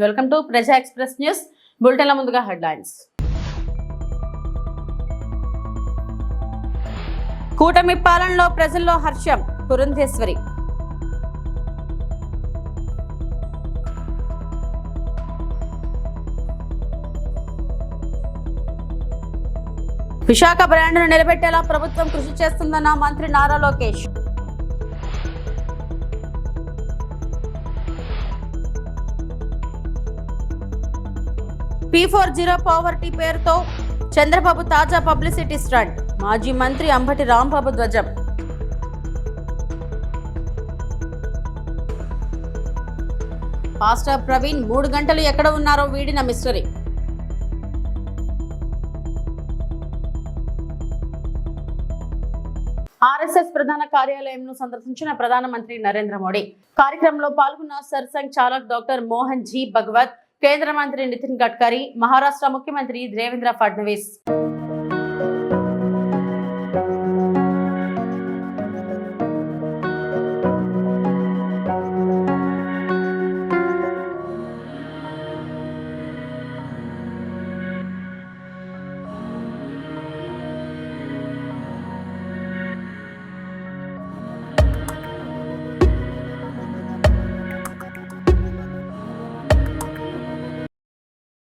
Welcome to ప్రజా express news బులెటిన్ల ముందుగా headlines. కూటమి పాలనలో ప్రజల్లో హర్షం పురంధేశ్వరి. విశాఖ బ్రాండ్ను నిలబెట్టేలా ప్రభుత్వం కృషి చేస్తుందన్న మంత్రి నారా లోకేష్. P40 పవర్టీ పేరుతో చంద్రబాబు తాజా పబ్లిసిటీ స్టంట్. మాజీ మంత్రి అంబటి రాంబాబు ధ్వజం. పాస్టర్ ప్రవీణ్ 3 గంటలు ఎక్కడ ఉన్నారో వీడిన మిస్టరీ. ఆర్ఎస్ఎస్ ప్రధాన కార్యాలయంను సందర్శించిన ప్రధానమంత్రి నరేంద్ర మోడీ. కార్యక్రమంలో పాల్గొన్న సర్సంఘ్ చాలక్ డాక్టర్ మోహన్ జీ భగవత్, కేంద్ర మంత్రి నితిన్ గడ్కరీ, మహారాష్ట్ర ముఖ్యమంత్రి దేవేంద్ర ఫడ్నవీస్.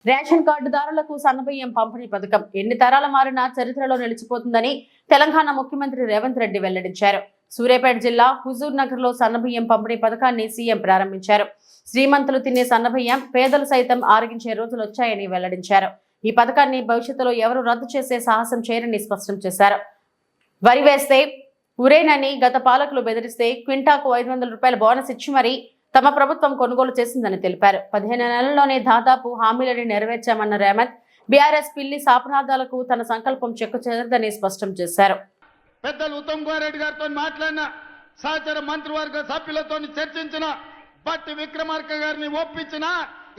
రేషన్ కార్డుదారులకు సన్నబియ్యం పంపిణీ పథకం ఎన్ని తరాల మారినా చరిత్రలో నిలిచిపోతుందని తెలంగాణ ముఖ్యమంత్రి రేవంత్ రెడ్డి వెల్లడించారు. సూర్యాపేట జిల్లా హుజూర్ నగర్ లో సన్నబియ్యం పంపిణీ పథకాన్ని సీఎం ప్రారంభించారు. శ్రీమంతులు తినే సన్నబియ్యం పేదలు సైతం ఆరగించే రోజులు వచ్చాయని వెల్లడించారు. ఈ పథకాన్ని భవిష్యత్తులో ఎవరు రద్దు చేసే సాహసం చేయరని స్పష్టం చేశారు. వరి వేస్తే ఉరేనని గత పాలకులు బెదిరిస్తే క్వింటాకు 500 రూపాయల బోనస్ ఇచ్చి మరీ తమ ప్రభుత్వం కొనుగోలు చేసిందని తెలిపారు. 15 నెలల్లోనే దాదాపు హామీలను నెరవేర్చామన్న రేవంత్ బీఆర్ఎస్ పిల్లి శాపనార్థాలకు తన సంకల్పం చెక్కు చెదరదని స్పష్టం చేశారు. పెద్దలు ఉత్తమ్ కుమార్ రెడ్డి గారితో మాట్లాడిన, సహచర మంత్రివర్గ సభ్యులతో చర్చించిన, బట్టి విక్రమార్క గారిని ఒప్పించిన,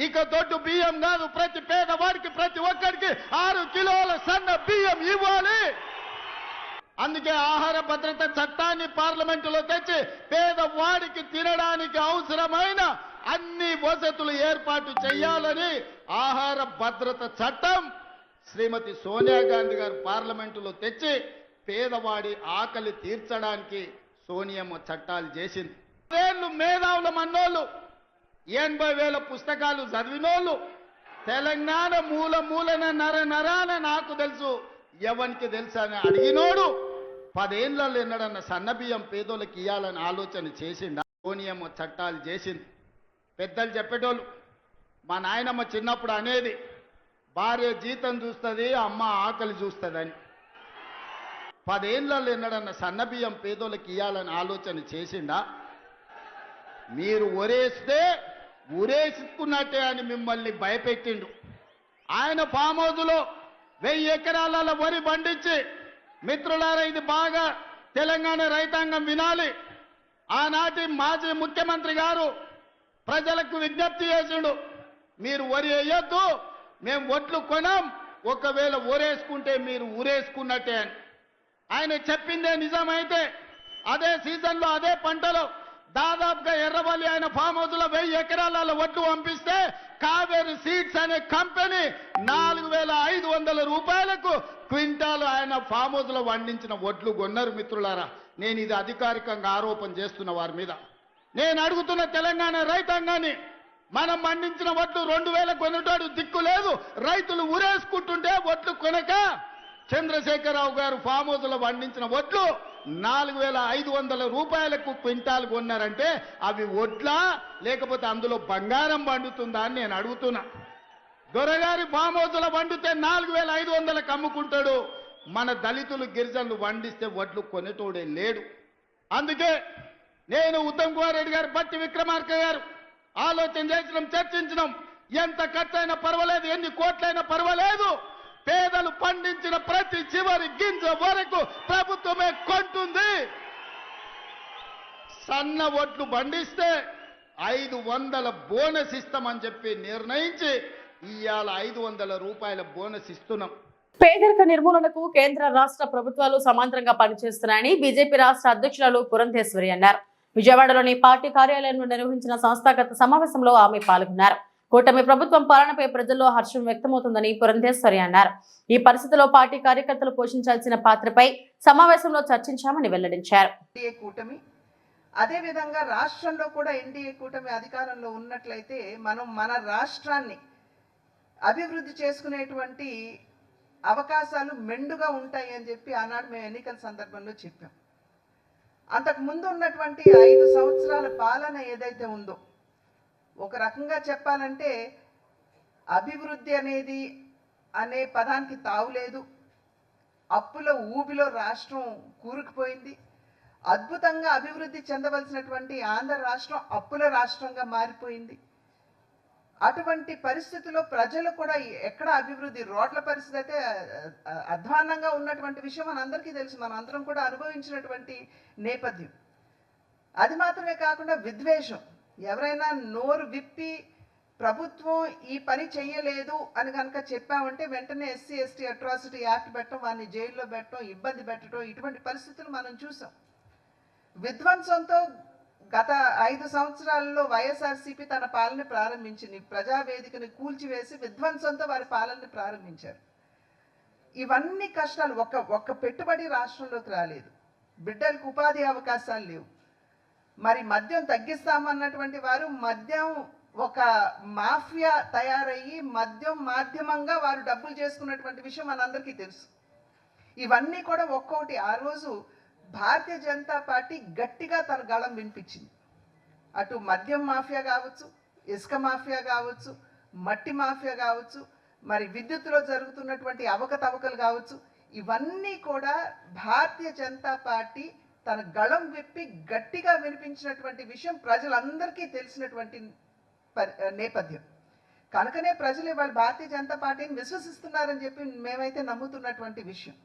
ఇక దొడ్డు బియ్యం కాదు, ప్రతి పేదవాడికి ప్రతి ఒక్కరికి 6 కిలోల సన్న బియ్యం ఇవ్వాలి. అందుకే ఆహార భద్రత చట్టాన్ని పార్లమెంటులో తెచ్చి పేదవాడికి తినడానికి అవసరమైన అన్ని వసతులు ఏర్పాటు చేయాలని ఆహార భద్రత చట్టం శ్రీమతి సోనియా గాంధీ గారు పార్లమెంటులో తెచ్చి పేదవాడి ఆకలి తీర్చడానికి సోనియమ్మ చట్టాలు చేసింది. 10 మేధావుల మన్నోళ్ళు, 80,000 పుస్తకాలు చదివినోళ్ళు, తెలంగాణ మూల మూలన నరాన నాకు తెలుసు ఎవరికి తెలుసా అని అడిగినోడు 10 ఏళ్ళలో ఎన్నడన్న సన్నబియ్యం పేదోళ్ళకి ఇవ్వాలని ఆలోచన చేసిండు. సోనియమ్మ చట్టాలు చేసింది. పెద్దలు చెప్పేటోళ్ళు, మా నాయనమ్మ చిన్నప్పుడు అనేది, భార్య జీతం చూస్తుంది, అమ్మ ఆకలి చూస్తుందని. 10 ఏళ్ళలో ఎన్నడన్న సన్నబియ్యం పేదోళ్ళకి ఇవ్వాలని ఆలోచన చేసిండా? మీరు ఒరేస్తే ఉరేసుకున్నట్టే అని మిమ్మల్ని భయపెట్టిండు. ఆయన ఫామ్ హౌస్లో 1000 ఎకరాల వరి పండించి, మిత్రులారా ఇది బాగా తెలంగాణ రైతాంగం వినాలి, ఆనాటి మాజీ ముఖ్యమంత్రి గారు ప్రజలకు విజ్ఞప్తి చేసిండు, మీరు వరి వేయొద్దు, మేము ఒట్లు కొనం, ఒకవేళ ఊరేసుకుంటే మీరు ఊరేసుకున్నట్టే అని. ఆయన చెప్పిందే నిజమైతే అదే సీజన్లో అదే పంటలో దాదాపుగా ఎర్రవల్లి ఆయన ఫామ్ హౌస్లో 1000 ఎకరాల ఒట్లు పంపిస్తే కావేరి సీడ్స్ అనే కంపెనీ 4,500 రూపాయలకు క్వింటాలు ఆయన ఫామ్ హౌస్ లో పండించిన వడ్లు కొన్నారు. మిత్రులారా, నేను ఇది అధికారికంగా ఆరోపణ చేస్తున్న వారి మీద. నేను అడుగుతున్న తెలంగాణ రైతాంగాన్ని, మనం పండించిన వడ్లు 2,000 కొనేటోడు దిక్కు లేదు, రైతులు ఊరేసుకుంటుంటే వడ్లు కొనక చంద్రశేఖరరావు గారు ఫామ్ హౌస్ లో పండించిన వడ్లు 4,500 రూపాయలకు క్వింటాల్ కొన్నారంటే అవి వడ్లా లేకపోతే అందులో బంగారం పండుతుందా అని నేను అడుగుతున్నా. దొరగారి ఫామ్ హౌస్ లో వండితే 4,500కు అమ్ముకుంటాడు, మన దళితులు గిరిజనులు వండిస్తే వడ్లు కొనేటోడే లేడు. అందుకే నేను ఉత్తమ్ కుమార్ రెడ్డి గారు, బట్టి విక్రమార్క గారు ఆలోచన చేసినాం, చర్చించినాం. ఎంత ఖర్చైనా పర్వాలేదు, ఎన్ని కోట్లైనా పర్వాలేదు, పేదలు పండించిన ప్రతి చివరి గింజ వరకు ప్రభుత్వమే కొంటుంది. సన్న ఒట్లు పండిస్తే 500 బోనస్ ఇస్తామని చెప్పి నిర్ణయించి ఇవాళ 500 రూపాయల బోనస్ ఇస్తున్నాం. పేదరిక నిర్మూలనకు కేంద్ర రాష్ట్ర ప్రభుత్వాలు సమాంతరంగా పనిచేస్తున్నాయని బీజేపీ రాష్ట్ర అధ్యక్షురాలు పురంధేశ్వరి అన్నారు. విజయవాడలోని పార్టీ కార్యాలయంలో నిర్వహించిన సంస్థాగత సమావేశంలో ఆమె పాల్గొన్నారు. కూటమి ప్రభుత్వం పాలనపై ప్రజల్లో హర్షం వ్యక్తమవుతుందని పురంధేశ్వరి అన్నారు. ఈ పరిస్థితిలో పార్టీ కార్యకర్తలు పోషించాల్సిన పాత్రపై సమావేశంలో చర్చించామని వెల్లడించారు. అదే విధంగా రాష్ట్రంలో కూడా ఎన్డీఏ కూటమి అధికారంలో ఉన్నట్లయితే మనం మన రాష్ట్రాన్ని అభివృద్ధి చేసుకునేటువంటి అవకాశాలు మెండుగా ఉంటాయి అని చెప్పి ఆనాడు మేము ఎన్నికల సందర్భంలో చెప్పాం. అంతకు ముందు ఉన్నటువంటి 5 సంవత్సరాల పాలన ఏదైతే ఉందో, ఒక రకంగా చెప్పాలంటే అభివృద్ధి అనేది అనే పదానికి తావులేదు. అప్పుల ఊబిలో రాష్ట్రం కూరుకుపోయింది. అద్భుతంగా అభివృద్ధి చెందవలసినటువంటి ఆంధ్ర రాష్ట్రం అప్పుల రాష్ట్రంగా మారిపోయింది. అటువంటి పరిస్థితుల్లో ప్రజలు కూడా ఎక్కడ అభివృద్ధి, రోడ్ల పరిస్థితి అయితే అధ్వాన్నంగా ఉన్నటువంటి విషయం మనందరికీ తెలుసు, మనం అందరం కూడా అనుభవించినటువంటి నేపథ్యం. అది మాత్రమే కాకుండా విద్వేషం, ఎవరైనా నోరు విప్పి ప్రభుత్వం ఈ పని చెయ్యలేదు అని కనుక చెప్పామంటే వెంటనే ఎస్సీ ఎస్టీ అట్రాసిటీ యాక్ట్ పెట్టడం, వారిని జైల్లో పెట్టడం, ఇబ్బంది పెట్టడం, ఇటువంటి పరిస్థితులు మనం చూసాం. విధ్వంసంతో గత 5 సంవత్సరాల్లో వైఎస్ఆర్సీపీ తన పాలన ప్రారంభించింది. ప్రజావేదికని కూల్చివేసి విధ్వంసంతో వారి పాలనని ప్రారంభించారు. ఇవన్నీ కష్టాలు, ఒక్క పెట్టుబడి రాష్ట్రంలోకి రాలేదు. బిడ్డలకు ఉపాధి అవకాశాలు లేవు. మరి మద్యం తగ్గిస్తామన్నటువంటి వారు మద్యం ఒక మాఫియా తయారయ్యి మద్యం మాధ్యమంగా వారు డబ్బులు చేసుకున్నటువంటి విషయం మనందరికీ తెలుసు. ఇవన్నీ కూడా ఒక్కొక్కటి ఆ రోజు భారతీయ జనతా పార్టీ గట్టిగా తన గళం వినిపించింది. అటు మద్యం మాఫియా కావచ్చు, ఇసుక మాఫియా కావచ్చు, మట్టి మాఫియా కావచ్చు, మరి విద్యుత్తులో జరుగుతున్నటువంటి అవకతవకలు కావచ్చు, ఇవన్నీ కూడా భారతీయ జనతా పార్టీ తన గళం విప్పి గట్టిగా వినిపించినటువంటి విషయం ప్రజలందరికీ తెలిసినటువంటి నేపథ్యం. కనుకనే ప్రజలు ఇవాళ భారతీయ జనతా పార్టీని విశ్వసిస్తున్నారని చెప్పి మేమైతే నమ్ముతున్నటువంటి విషయం.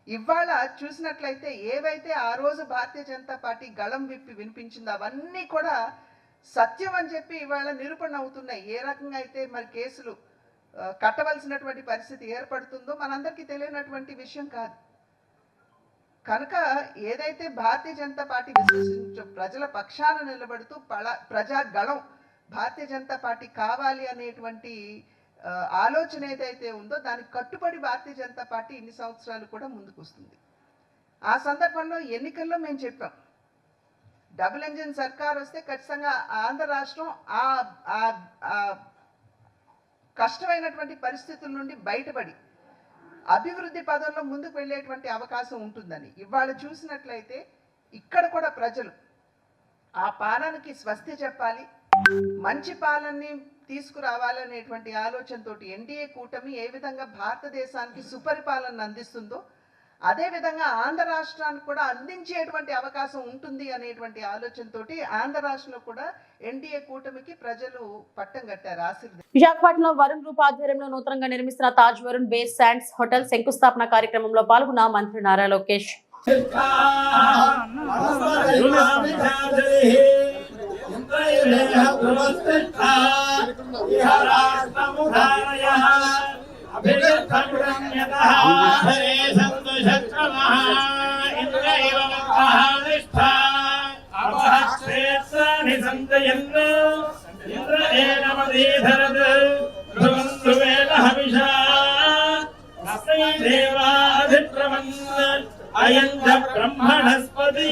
ఇవాళ చూసినట్లయితే ఏవైతే ఆ రోజు భారతీయ జనతా పార్టీ గళం విప్పి వినిపించిందో అవన్నీ కూడా సత్యం అని చెప్పి ఇవాళ నిరూపణ అవుతున్నాయి. ఏ రకంగా అయితే మరి కేసులు కట్టవలసినటువంటి పరిస్థితి ఏర్పడుతుందో మనందరికీ తెలియనటువంటి విషయం కాదు. కనుక ఏదైతే భారతీయ జనతా పార్టీ ప్రజల పక్షాన నిలబడుతూ ప్రజా గళం భారతీయ జనతా పార్టీ కావాలి అనేటువంటి ఆలోచన ఏదైతే ఉందో దానికి కట్టుబడి భారతీయ జనతా పార్టీ ఇన్ని సంవత్సరాలు కూడా ముందుకు వస్తుంది. ఆ సందర్భంలో ఎన్నికల్లో మేము చెప్పాం, డబుల్ ఇంజిన్ సర్కార్ వస్తే ఖచ్చితంగా ఆంధ్ర రాష్ట్రం ఆ కష్టమైనటువంటి పరిస్థితుల నుండి బయటపడి అభివృద్ధి పదంలో ముందుకు వెళ్ళేటువంటి అవకాశం ఉంటుందని. ఇవాళ చూసినట్లయితే ఇక్కడ కూడా ప్రజలు ఆ పాలనకి స్వస్తి చెప్పాలి, మంచి పాలనని తీసుకురావాలనేటువంటి ఆలోచనతో ఎన్డీఏ కూటమి ఏ విధంగా భారతదేశానికి సుపరిపాలన అందిస్తుందో అదే విధంగా ఆంధ్ర రాష్ట్రానికి కూడా అందించేటువంటి అవకాశం ఉంటుంది అనేటువంటి ఆలోచనతో ఆంధ్ర రాష్ట్రంలో కూడా ఎన్డీఏ కూటమికి ప్రజలు పట్టం కట్టారు, ఆశీర్వదించారు. విశాఖపట్నం వరుణ్ గ్రూప్ ఆధ్వర్యంలో నూతనంగా నిర్మిస్తున్న Taj Varun base sands hotel శంకుస్థాపన కార్యక్రమంలో పాల్గొన్న మంత్రి నారా లోకేష్. ब्रह्मणस्पति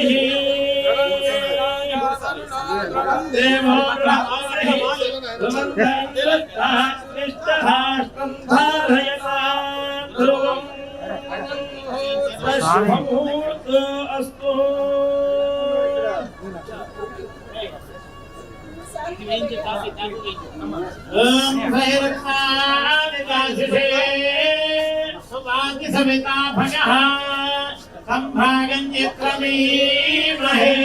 अस्तु सविता भगः संभागन्यक्रमीमहे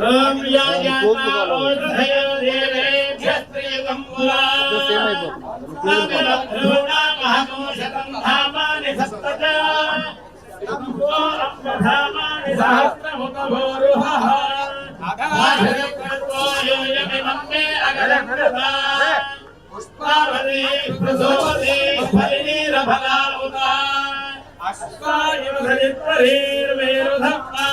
ओम याजाताओषधयो देवेभ्यस्त्रियगम्बुला नागरभ्रूणा महकोशतं धामानि सप्तच तम्भो अप्पधामानि सहस्रमुतभोरुहः आधरकृत्वा योजमिमम्मे अगरकृता पुष्पावती प्रसोवती फलिनीरफला उता अश्वायुधरित्वरीर्वेरुधप्पा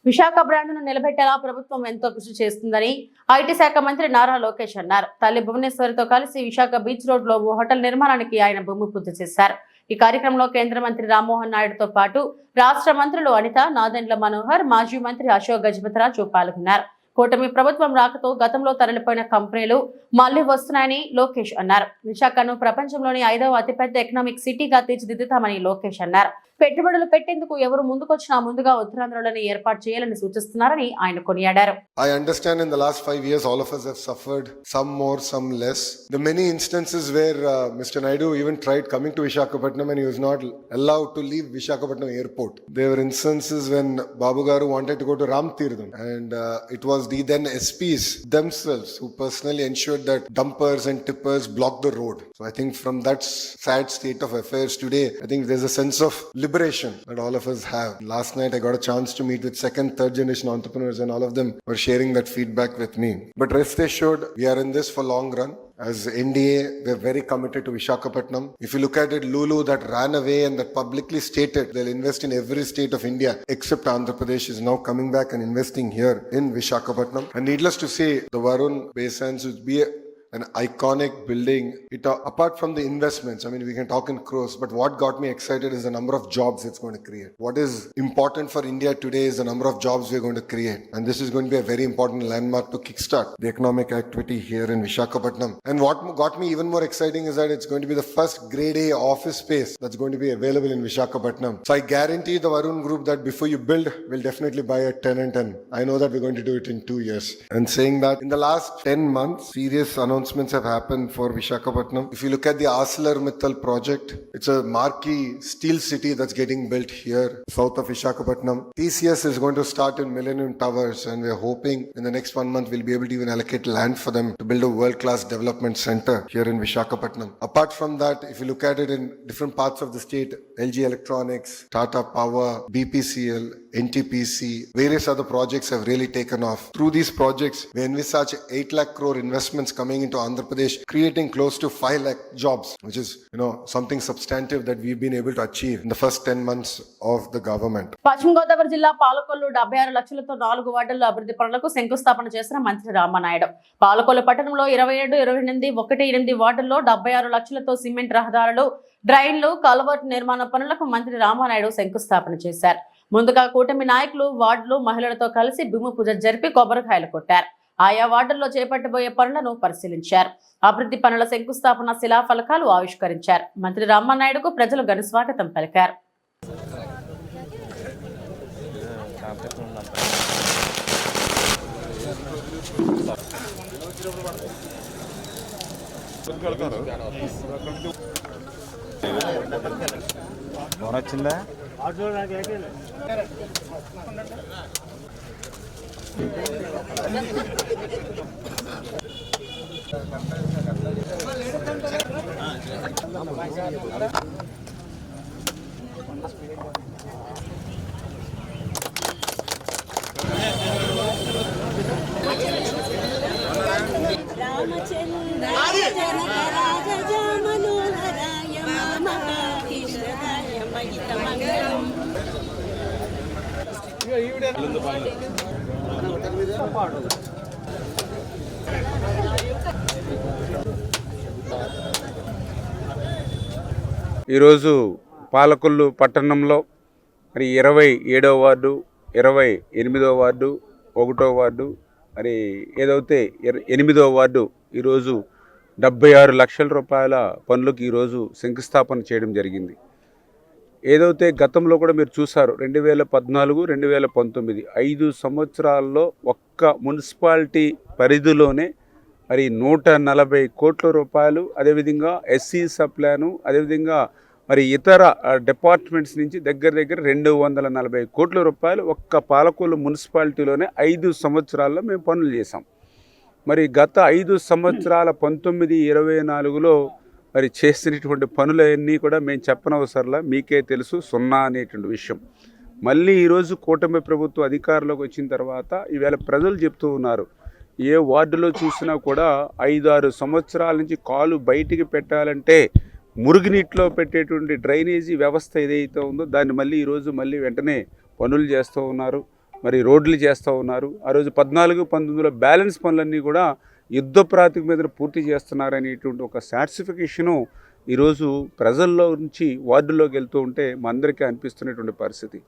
విశాఖ బ్రాండ్ను నిలబెట్టేలా ప్రభుత్వం ఎంతో కృషి చేస్తుందని ఐటీ శాఖ మంత్రి నారా లోకేష్ అన్నారు. తల్లి భువనేశ్వరితో కలిసి విశాఖ బీచ్ రోడ్ లో ఓ హోటల్ నిర్మాణానికి ఆయన భూమి పూజ చేశారు. ఈ కార్యక్రమంలో కేంద్ర మంత్రి రామ్మోహన్ నాయుడుతో పాటు రాష్ట్ర మంత్రులు అనిత, నాదెండ్ల మనోహర్, మాజీ మంత్రి అశోక్ గజపతిరాజు పాల్గొన్నారు. కూటమి ప్రభుత్వం రాకతో గతంలో తరలిపోయిన కంపెనీలు మళ్లీ వస్తున్నాయని లోకేష్ అన్నారు. విశాఖను ప్రపంచంలోని 5వ అతిపెద్ద ఎకనామిక్ సిటీగా తీర్చిదిద్దుతామని లోకేష్ అన్నారు. పెట్టుబడులు పెట్టేందుకు ఎవరు ముందుకొచ్చినా ముందుగా ఉత్తరాంధ్రలోనే ఏర్పాటు చేయాలని సూచిస్తున్నారని ఆయన కొనియాడారు. I understand in the last 5 years all of us have suffered, some more, some less. The many instances where Mr. Naidu even tried coming to Visakhapatnam and he was not allowed to leave Visakhapatnam airport. There were instances when Babu Garu wanted to go to Ram Tirtham and it was the then SPs themselves who personally ensured that dumpers and tippers blocked the road. So I think from that sad state of affairs today, I think there's a sense of liberation that all of us have. Last night I got a chance to meet with second, third generation entrepreneurs and all of them were sharing that feedback with me. But rest assured, we are in this for long run. As NDA, we're very committed to Visakhapatnam. If you look at it, Lulu that ran away and that publicly stated they'll invest in every state of India except Andhra Pradesh is now coming back and investing here in Visakhapatnam. And needless to say, the Varun Base Sands would be an iconic building. It apart from the investments, I mean, we can talk in crores, but what got me excited is the number of jobs it's going to create. What is important for India today is the number of jobs we're going to create. And this is going to be a very important landmark to kickstart the economic activity here in Visakhapatnam. And what got me even more exciting is that it's going to be the first grade A office space that's going to be available in Visakhapatnam. So I guarantee the Varun Group that before you build, we'll definitely buy a tenant, and I know that we're going to do it in 2 years. And saying that in the last 10 months, serious announcements have happened for Visakhapatnam. If you look at the ArcelorMittal project, it's a marquee steel city that's getting built here south of Visakhapatnam. TCS is going to start in Millennium Towers, and we're hoping in the next 1 month we'll be able to even allocate land for them to build a world-class development center here in Visakhapatnam. Apart from that, if you look at it in different parts of the state, LG Electronics, Tata Power, BPCL, NTPC, various other projects have really taken off. Through these projects, we envisage 8 lakh crore investments coming into Andhra Pradesh, creating close to 5 lakh jobs, which is, something substantive that we've been able to achieve in the first 10 months of the government. పశ్చిమ గోదావరి జిల్లా పాలకొల్లు 76 లక్షలతో 4 వార్డుల్లో అభివృద్ధి పనులకు శంకుస్థాపన చేసిన మంత్రి రామనాయుడు. పాలకొల్లు పట్టణంలో 27, 28, 18 వార్డుల్లో 76 లక్షలతో సిమెంట్ రహదారులు, డ్రైన్లు, కల్వర్ట్ నిర్మాణ పనులకు మంత్రి రామనాయుడు శంకుస్థాపన చేశారు. ముందుగా కూటమి నాయకులు వార్డులు మహిళలతో కలిసి భూమి పూజ జరిపి కొబ్బరికాయలు కొట్టారు. ఆయా వార్డుల్లో చేపట్టబోయే పనులను పరిశీలించారు. అభివృద్ధి పనుల శంకుస్థాపన శిలాఫలకాలు ఆవిష్కరించారు. మంత్రి రామనాయుడుకు ప్రజలు ఘన స్వాగతం పలికారు. వచ్చిందా ఈరోజు పాలకొల్లు పట్టణంలో మరి 27వ వార్డు, 28వ వార్డు, 1వ వార్డు, మరి ఏదైతే 8వ వార్డు ఈరోజు 76 లక్షల రూపాయల పనులకు ఈరోజు శంకుస్థాపన చేయడం జరిగింది. ఏదైతే గతంలో కూడా మీరు చూసారు 2014, 2019 5 సంవత్సరాల్లో ఒక్క మున్సిపాలిటీ పరిధిలోనే మరి 140 కోట్ల రూపాయలు, అదేవిధంగా ఎస్సీ సప్లాను, అదేవిధంగా మరి ఇతర డిపార్ట్మెంట్స్ నుంచి దగ్గర 240 కోట్ల రూపాయలు ఒక్క పాలకొల్లు మున్సిపాలిటీలోనే 5 సంవత్సరాల్లో మేము పనులు చేసాం. మరి గత 5 సంవత్సరాల 19-24లో మరి చేసినటువంటి పనులన్నీ కూడా మేము చెప్పనవసరంలా, మీకే తెలుసు, సున్నా అనేటువంటి విషయం. మళ్ళీ ఈరోజు కూటమి ప్రభుత్వం అధికారంలోకి వచ్చిన తర్వాత ఈవేళ ప్రజలు చెప్తూ ఉన్నారు, ఏ వార్డులో చూసినా కూడా 5-6 సంవత్సరాల నుంచి కాలు బయటికి పెట్టాలంటే మురుగునీటిలో పెట్టేటువంటి డ్రైనేజీ వ్యవస్థ ఏదైతే ఉందో దాన్ని మళ్ళీ ఈరోజు మళ్ళీ వెంటనే పనులు చేస్తూ ఉన్నారు, మరి రోడ్లు చేస్తూ ఉన్నారు. ఆ రోజు 14-19లో బ్యాలెన్స్ పనులన్నీ కూడా యుద్ధ ప్రాతిపదిక మీద పూర్తి చేస్తున్నారనేటువంటి ఒక సాటిస్ఫికేషను ఈరోజు ప్రజల్లో నుంచి వార్డుల్లోకి వెళ్తూ ఉంటే మా అందరికీ అనిపిస్తున్నటువంటి పరిస్థితి.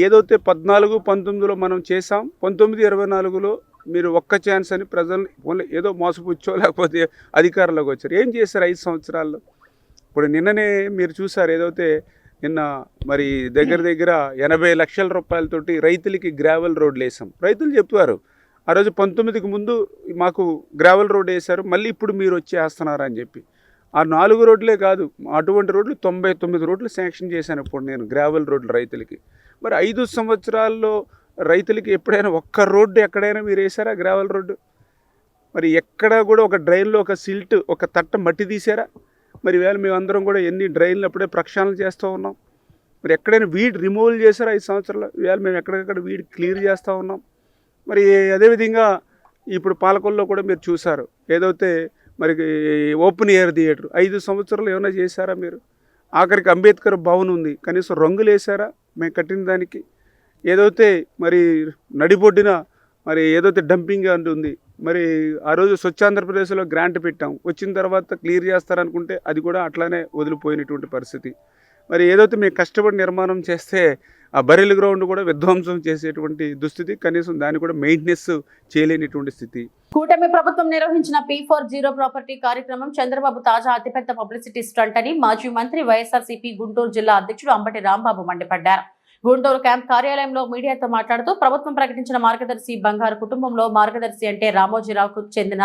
ఏదైతే 14-19లో మనం చేసాం, 19-24లో మీరు ఒక్క ఛాన్స్ అని ప్రజల్ని ఏదో మోసపుచ్చో లేకపోతే అధికారంలోకి వచ్చారు. ఏం చేశారు 5 సంవత్సరాల్లో? ఇప్పుడు నిన్ననే మీరు చూసారు, ఏదైతే నిన్న మరి దగ్గర 80 లక్షల రూపాయలతోటి రైతులకి గ్రావెల్ రోడ్లు వేసాం. రైతులు చెప్పారు ఆ రోజు 19కి ముందు మాకు గ్రావెల్ రోడ్ వేశారు, మళ్ళీ ఇప్పుడు మీరు వచ్చి వేస్తున్నారు అని చెప్పి. ఆ 4 రోడ్లే కాదు, అటువంటి రోడ్లు 99 రోడ్లు శాంక్షన్ చేశాను ఇప్పుడు నేను గ్రావెల్ రోడ్లు రైతులకి. మరి 5 సంవత్సరాల్లో రైతులకి ఎప్పుడైనా ఒక్క రోడ్డు ఎక్కడైనా మీరు వేసారా గ్రావెల్ రోడ్డు? మరి ఎక్కడా కూడా ఒక డ్రైన్లో ఒక సిల్ట్, ఒక తట్ట మట్టి తీసారా? మరి వేళ మేమందరం కూడా ఎన్ని డ్రైన్లు అప్పుడే ప్రక్షాళన చేస్తూ ఉన్నాం. మరి ఎక్కడైనా వీడ్ రిమూవల్ చేశారా 5 సంవత్సరాలు? వేళ మేము ఎక్కడికక్కడ వీడ్ క్లియర్ చేస్తూ ఉన్నాం. మరి అదేవిధంగా ఇప్పుడు పాలకొల్లో కూడా మీరు చూసారు, ఏదైతే మరి ఓపెన్ ఎయిర్ థియేటర్ 5 సంవత్సరాలు ఏమైనా చేశారా మీరు? ఆఖరికి అంబేద్కర్ భవన్ ఉంది, కనీసం రంగులు వేసారా మేము కట్టిన దానికి? ఏదైతే మరి నడిబొడ్డిన మరి ఏదైతే డంపింగ్ అంటుంది, మరి ఆ రోజు స్వచ్ఛాంధ్రప్రదేశ్లో గ్రాంట్ పెట్టాం, వచ్చిన తర్వాత క్లియర్ చేస్తారనుకుంటే అది కూడా అట్లానే వదిలిపోయినటువంటి పరిస్థితి. మరి ఏదైతే మేము కష్టపడి నిర్మాణం చేస్తే ఆ బరిల్ గ్రౌండ్ కూడా విధ్వంసం చేసేటువంటి దుస్థితి, కనీసం దాన్ని కూడా మెయింటెనెన్స్ చేయలేనిటువంటి స్థితి. కూటమి ప్రభుత్వం నిర్వహించిన P4 ప్రాపర్టీ కార్యక్రమం చంద్రబాబు తాజా అతిపెద్ద పబ్లిసిటీ స్టంట్ అని మాజీ మంత్రి వైఎస్ఆర్సీపీ గుంటూరు జిల్లా అధ్యక్షుడు అంబటి రాంబాబు మండిపడ్డారు. గుంటూరు క్యాంప్ కార్యాలయంలో మీడియాతో మాట్లాడుతూ ప్రభుత్వం ప్రకటించిన మార్గదర్శి బంగారు కుటుంబంలో మార్గదర్శి అంటే రామోజీరావుకు చెందిన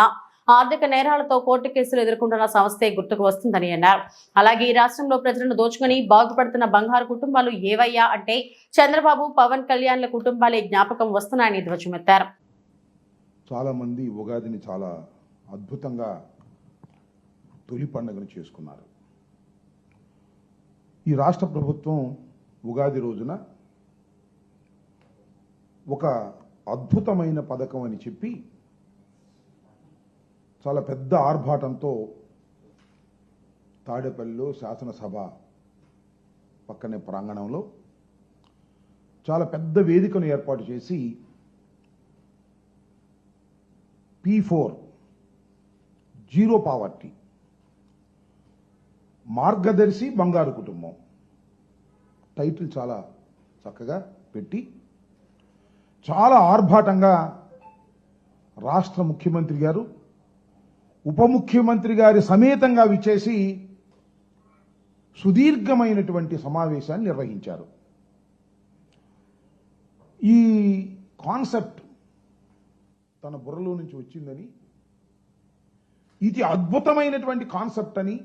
ఆర్థిక నేరాలతో కోర్టు కేసులు ఎదుర్కొంటున్న సంస్థే గుర్తుకు వస్తుందని అన్నారు. అలాగే ఈ రాష్ట్రంలో ప్రజలను దోచుకుని బాగుపడుతున్న బంగారు కుటుంబాలు ఏవయ్యా అంటే చంద్రబాబు, పవన్ కళ్యాణ్ల కుటుంబాలే జ్ఞాపకం వస్తున్నాయని ధ్వజమెత్తారు. చాలా మంది ఉగాదిని చాలా అద్భుతంగా తొలి పండుగను చేసుకున్నారు. ఈ రాష్ట్ర ప్రభుత్వం ఉగాది రోజున ఒక అద్భుతమైన పథకం అని చెప్పి చాలా పెద్ద ఆర్భాటంతో తాడేపల్లిలో శాసనసభ పక్కనే ప్రాంగణంలో చాలా పెద్ద వేదికను ఏర్పాటు చేసి P4 జీరో పావర్టీ మార్గదర్శి బంగారు కుటుంబం టైటిల్ చాలా చక్కగా పెట్టి చాలా ఆర్భాటంగా రాష్ట్ర ముఖ్యమంత్రి గారు, ఉప ముఖ్యమంత్రి గారి సమేతంగా విచ్చేసి సుదీర్ఘమైనటువంటి సమావేశాన్ని నిర్వహించారు. ఈ కాన్సెప్ట్ తన బుర్రలో నుంచి వచ్చిందని, ఇది అద్భుతమైనటువంటి కాన్సెప్ట్ అని,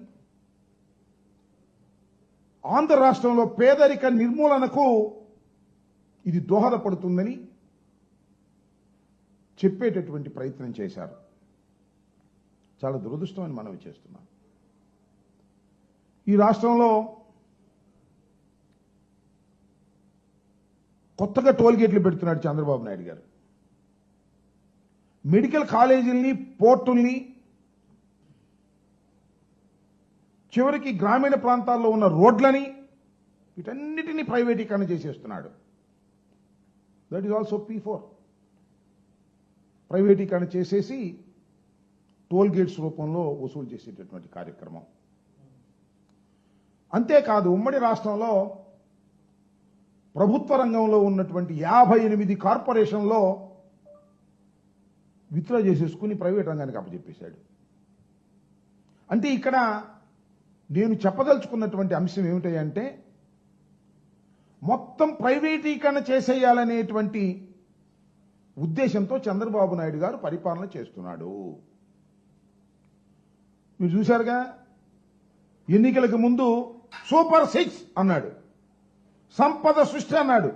ఆంధ్ర రాష్ట్రంలో పేదరిక నిర్మూలనకు ఇది దోహదపడుతుందని చెప్పేటటువంటి ప్రయత్నం చేశారు. చాలా దురదృష్టం అని మనవి చేస్తున్నాం. ఈ రాష్ట్రంలో కొత్తగా టోల్గేట్లు పెడుతున్నాడు చంద్రబాబు నాయుడు గారు. మెడికల్ కాలేజీల్ని, పోర్టుల్ని, చివరికి గ్రామీణ ప్రాంతాల్లో ఉన్న రోడ్లని, వీటన్నిటినీ ప్రైవేటీకరణ చేసేస్తున్నాడు. That is also P4. ప్రైవేటీకరణ చేసేసి టోల్ గేట్స్ రూపంలో వసూలు చేసేటటువంటి కార్యక్రమం. అంతేకాదు, ఉమ్మడి రాష్ట్రంలో ప్రభుత్వ రంగంలో ఉన్నటువంటి 58 కార్పొరేషన్లో విత్డ్రా చేసేసుకుని ప్రైవేట్ రంగానికి అప్పచెప్పేశాడు. అంటే ఇక్కడ నేను చెప్పదలుచుకున్నటువంటి అంశం ఏమిటంటే, మొత్తం ప్రైవేటీకరణ చేసేయాలనేటువంటి ఉద్దేశంతో చంద్రబాబు నాయుడు గారు పరిపాలన చేస్తున్నాడు. మీరు చూశారుగా, ఎన్నికలకు ముందు సూపర్ 6 అన్నాడు, సంపద సృష్టి అన్నాడు.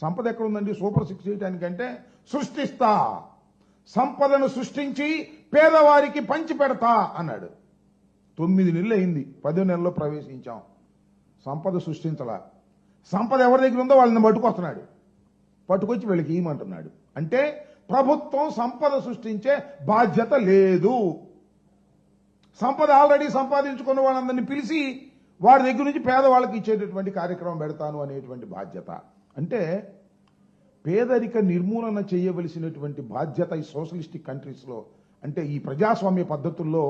సంపద ఎక్కడ ఉందండి సూపర్ 6 చేయడానికంటే? సృష్టిస్తా, సంపదను సృష్టించి పేదవారికి పంచి పెడతా అన్నాడు. 9 నెలలు అయింది, 10వ నెలలో ప్రవేశించాం. సంపద సృష్టించలా. సంపద ఎవరి దగ్గర ఉందో వాళ్ళని పట్టుకొస్తున్నాడు, పట్టుకొచ్చి వీళ్ళకి ఇవ్వమంటున్నాడు. అంటే ప్రభుత్వం సంపద సృష్టించే బాధ్యత లేదు. సంపద ఆల్రెడీ సంపాదించుకున్న వాళ్ళందరినీ పిలిచి వారి దగ్గర నుంచి పేదవాళ్ళకి ఇచ్చేటటువంటి కార్యక్రమం పెడతాను అనేటువంటి బాధ్యత. అంటే పేదరిక నిర్మూలన చేయవలసినటువంటి బాధ్యత ఈ సోషలిస్టిక్ కంట్రీస్లో, అంటే ఈ ప్రజాస్వామ్య పద్ధతుల్లో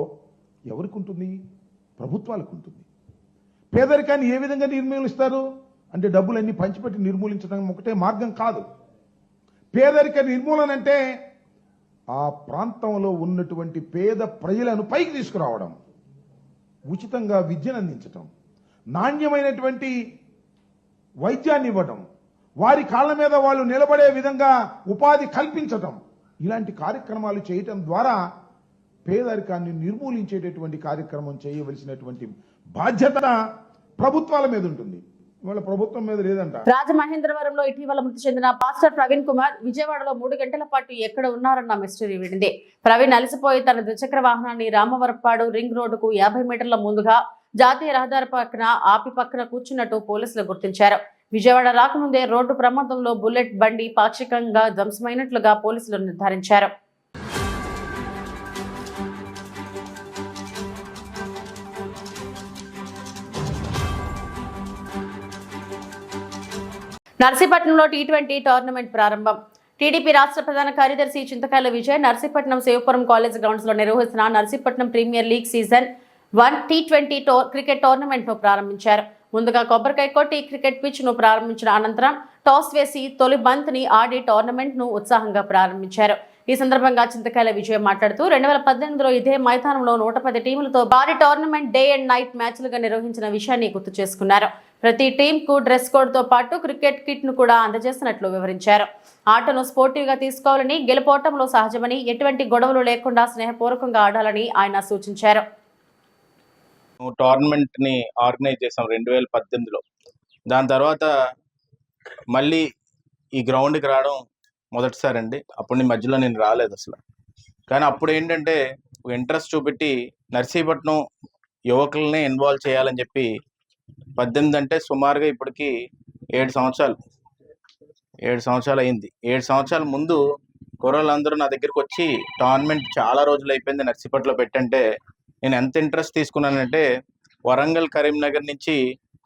ఎవరికి ఉంటుంది? ప్రభుత్వాలకు ఉంటుంది. పేదరికాన్ని ఏ విధంగా నిర్మూలిస్తారు అంటే డబ్బులన్నీ పంచిపెట్టి నిర్మూలించడం ఒకటే మార్గం కాదు. పేదరిక నిర్మూలన అంటే ఆ ప్రాంతంలో ఉన్నటువంటి పేద ప్రజలను పైకి తీసుకురావడం, ఉచితంగా విద్యను అందించటం, నాణ్యమైనటువంటి వైద్యాన్ని ఇవ్వటం, వారి కాళ్ళ మీద వాళ్ళు నిలబడే విధంగా ఉపాధి కల్పించటం, ఇలాంటి కార్యక్రమాలు చేయటం ద్వారా పేదరికాన్ని నిర్మూలించేటటువంటి కార్యక్రమం చేయవలసినటువంటి బాధ్యత ప్రభుత్వాల మీద ఉంటుంది. ఇవాళ ప్రభుత్వం మీద లేదంట. రాజమహేంద్రవరంలో ఇటీవల మృతి చెందిన పాస్టర్ ప్రవీణ్ కుమార్ విజయవాడలో 3 గంటల పాటు ఎక్కడ ఉన్నారన్న మిస్టరీ వీడింది. ప్రవీణ్ అలసిపోయి తన ద్విచక్ర వాహనాన్ని రామవరపాడు రింగ్ రోడ్డుకు 50 మీటర్ల ముందుగా జాతీయ రహదారి పక్కన కూర్చున్నట్టు పోలీసులు గుర్తించారు. విజయవాడ రాకముందే రోడ్డు ప్రమాదంలో బుల్లెట్ బండి పాక్షికంగా ధ్వంసమైనట్లుగా పోలీసులు నిర్ధారించారు. నర్సీపట్నంలో T20 టోర్నమెంట్ ప్రారంభం. టీడీపీ రాష్ట్ర ప్రధాన కార్యదర్శి చింతకాయల విజయ్ నర్సీపట్నం శివపురం కాలేజ్ గ్రౌండ్స్ లో నిర్వహిస్తున్న Narsipatnam premier league season 1 T20 cricket tournament ను ప్రారంభించారు. ముందుగా కొబ్బరికాయ కొట్టి క్రికెట్ పిచ్ ను ప్రారంభించిన అనంతరం టాస్ వేసి తొలి బంత్ ని ఆడి టోర్నమెంట్ ను ఉత్సాహంగా ప్రారంభించారు. ఈ సందర్భంగా చింతకాయల విజయ్ మాట్లాడుతూ 2018లో ఇదే మైదానంలో 110 టీములతో భారీ టోర్నమెంట్ డే అండ్ నైట్ మ్యాచ్లుగా నిర్వహించిన విషయాన్ని గుర్తు చేసుకున్నారు. ప్రతి టీం కు డ్రెస్ కోడ్ తో పాటు క్రికెట్ కిట్ ను కూడా అందజేస్తున్నట్లు వివరించారు. ఆటను స్పోర్టివ్ గా తీసుకోవాలని, గెలుపోవటంలో సహజమని, ఎటువంటి గొడవలు లేకుండా స్నేహపూర్వకంగా ఆడాలని ఆయన సూచించారు. టోర్నమెంట్ ని ఆర్గనైజ్ చేసాం 2018లో. దాని తర్వాత మళ్ళీ ఈ గ్రౌండ్కి రావడం మొదటిసారి అండి. అప్పుడు మధ్యలో నేను రాలేదు అసలు. కానీ అప్పుడు ఏంటంటే ఇంట్రెస్ట్ చూపెట్టి నర్సీపట్నం యువకులనే ఇన్వాల్వ్ చేయాలని చెప్పి 18 అంటే సుమారుగా ఇప్పటికి 7 సంవత్సరాలు అయింది. 7 సంవత్సరాల ముందు కుర్రోళ్ళందరూ నా దగ్గరికి వచ్చి టోర్నమెంట్ చాలా రోజులు అయిపోయింది నర్సీపట్నంలో పెట్టంటే నేను ఎంత ఇంట్రెస్ట్ తీసుకున్నానంటే వరంగల్ కరీంనగర్ నుంచి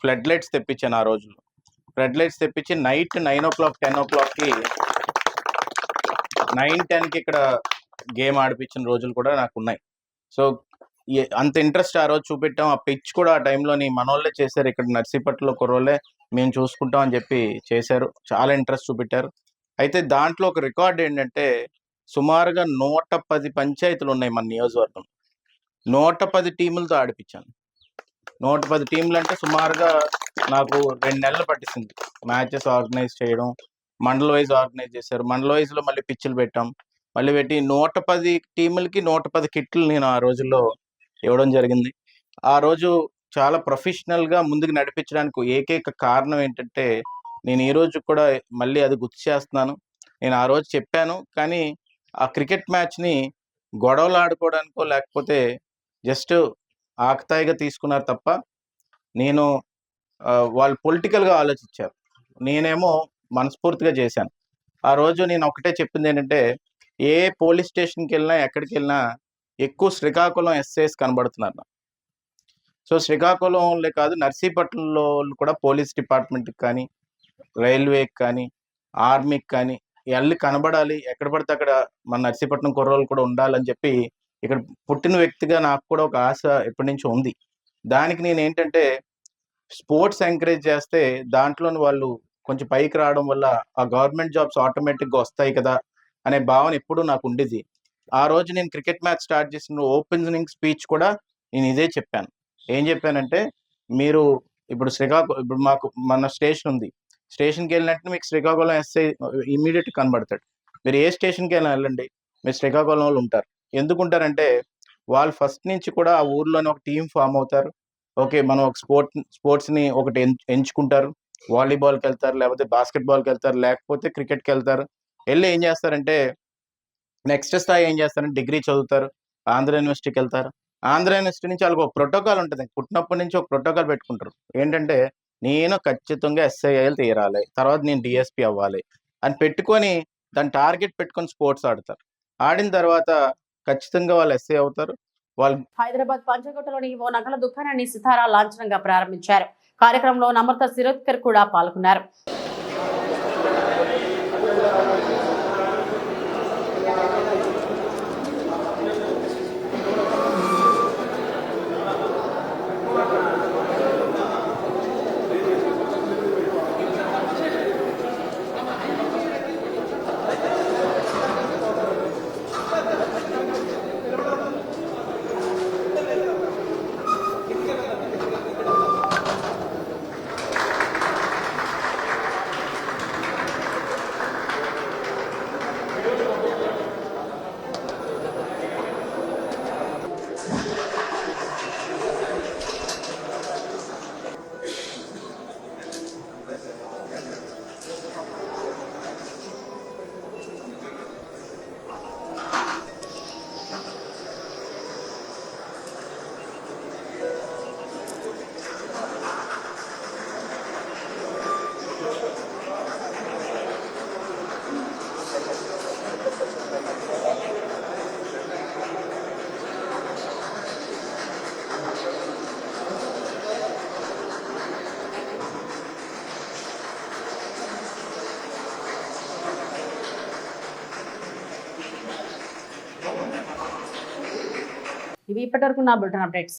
ఫ్లడ్ లైట్స్ తెప్పించాను. ఆ రోజుల్లో ఫ్లడ్ లైట్స్ తెప్పించి నైట్ 9 o'clock 10 o'clockకి 9-10కి ఇక్కడ గేమ్ ఆడిపించిన రోజులు కూడా నాకు ఉన్నాయి. సో అంత ఇంట్రెస్ట్ ఆ రోజు చూపెట్టాం. ఆ పిచ్ కూడా ఆ టైంలోని మనోళ్ళే చేశారు. ఇక్కడ నర్సీపట్నంలో కుర్రోళ్ళే మేము చూసుకుంటాం అని చెప్పి చేశారు. చాలా ఇంట్రెస్ట్ చూపెట్టారు. అయితే దాంట్లో ఒక రికార్డ్ ఏంటంటే సుమారుగా 110 పంచాయతీలు ఉన్నాయి మన నియోజకవర్గం. 110 టీములతో ఆడిపించాను. 110 టీములు అంటే సుమారుగా నాకు 2 నెలలు పట్టింది మ్యాచెస్ ఆర్గనైజ్ చేయడం. మండల్ వైజ్ ఆర్గనైజ్ చేశారు. మండల్ వైజ్లో మళ్ళీ పిచ్చులు పెట్టాం. మళ్ళీ పెట్టి 110 టీములకి 110 కిట్లు నేను ఆ రోజుల్లో ఇవ్వడం జరిగింది. ఆ రోజు చాలా ప్రొఫెషనల్గా ముందుకు నడిపించడానికి ఏకైక కారణం ఏంటంటే నేను ఈ రోజు కూడా మళ్ళీ అది గుర్తు చేస్తున్నాను. నేను ఆ రోజు చెప్పాను, కానీ ఆ క్రికెట్ మ్యాచ్ని గొడవలు ఆడుకోవడానికో లేకపోతే జస్ట్ ఆకతాయిగా తీసుకున్నారు తప్ప నేను వాళ్ళు పొలిటికల్గా ఆలోచించారు. నేనేమో మనస్ఫూర్తిగా చేశాను. ఆ రోజు నేను ఒకటే చెప్పింది ఏంటంటే ఏ పోలీస్ స్టేషన్కి వెళ్ళినా ఎక్కడికి వెళ్ళినా ఎక్కువ శ్రీకాకుళం ఎస్ఐస్ కనబడుతున్నారు. సో శ్రీకాకుళంలో కాదు నర్సీపట్నంలో కూడా పోలీస్ డిపార్ట్మెంట్కి కానీ రైల్వేకి కానీ ఆర్మీకి కానీ వెళ్ళి కనబడాలి. ఎక్కడ పడితే అక్కడ మన నర్సీపట్నం కుర్రోళ్ళు కూడా ఉండాలని చెప్పి ఇక్కడ పుట్టిన వ్యక్తిగా నాకు కూడా ఒక ఆశ ఎప్పటి నుంచో ఉంది. దానికి నేను ఏంటంటే స్పోర్ట్స్ ఎంకరేజ్ చేస్తే దాంట్లోని వాళ్ళు కొంచెం పైకి రావడం వల్ల ఆ గవర్నమెంట్ జాబ్స్ ఆటోమేటిక్గా వస్తాయి కదా అనే భావన ఎప్పుడు నాకు ఉండేది. ఆ రోజు నేను క్రికెట్ మ్యాచ్ స్టార్ట్ చేసిన ఓపెనింగ్ స్పీచ్ కూడా నేను ఇదే చెప్పాను. ఏం చెప్పానంటే మీరు ఇప్పుడు మాకు మన స్టేషన్ ఉంది, స్టేషన్కి వెళ్ళినట్టు మీకు శ్రీకాకుళం ఎస్ఐ ఇమీడియట్ కనబడతాడు. మీరు ఏ స్టేషన్కి వెళ్ళండి, మీరు శ్రీకాకుళం వాళ్ళు ఉంటారు. ఎందుకు ఉంటారంటే వాళ్ళు ఫస్ట్ నుంచి కూడా ఆ ఊర్లోనే ఒక టీం ఫామ్ అవుతారు. ఓకే, మనం ఒక స్పోర్ట్స్ని ఒకటి ఎంచుకుంటారు. వాలీబాల్కి వెళ్తారు, లేకపోతే బాస్కెట్బాల్కి వెళ్తారు, లేకపోతే క్రికెట్కి వెళ్తారు. వెళ్ళి ఏం చేస్తారంటే నెక్స్ట్ స్థాయి ఏం చేస్తారంటే డిగ్రీ చదువుతారు, ఆంధ్ర యూనివర్సిటీకి వెళ్తారు. ఆంధ్ర యూనివర్సిటీ నుంచి వాళ్ళకి ఒక ప్రోటోకాల్ ఉంటుంది. పుట్టినప్పటి నుంచి ఒక ప్రోటోకాల్ పెట్టుకుంటారు. ఏంటంటే నేను ఖచ్చితంగా ఎస్ఐఎల్ తీరాలి, తర్వాత నేను డిఎస్పి అవ్వాలి అని పెట్టుకొని దాని టార్గెట్ పెట్టుకొని స్పోర్ట్స్ ఆడతారు. ఆడిన తర్వాత ఖచ్చితంగా వాళ్ళు ఎస్ఐ అవుతారు. వాళ్ళు హైదరాబాద్ పంచకోటలోని ఓ నగల దుకాణాన్ని సితారా లాంఛనంగా ప్రారంభించారు. కార్యక్రమంలో నమ్రత శిరోద్కర్ కూడా పాల్గొన్నారు. ఇవి ఇప్పటివరకు నా బులెటిన్ అప్డేట్స్.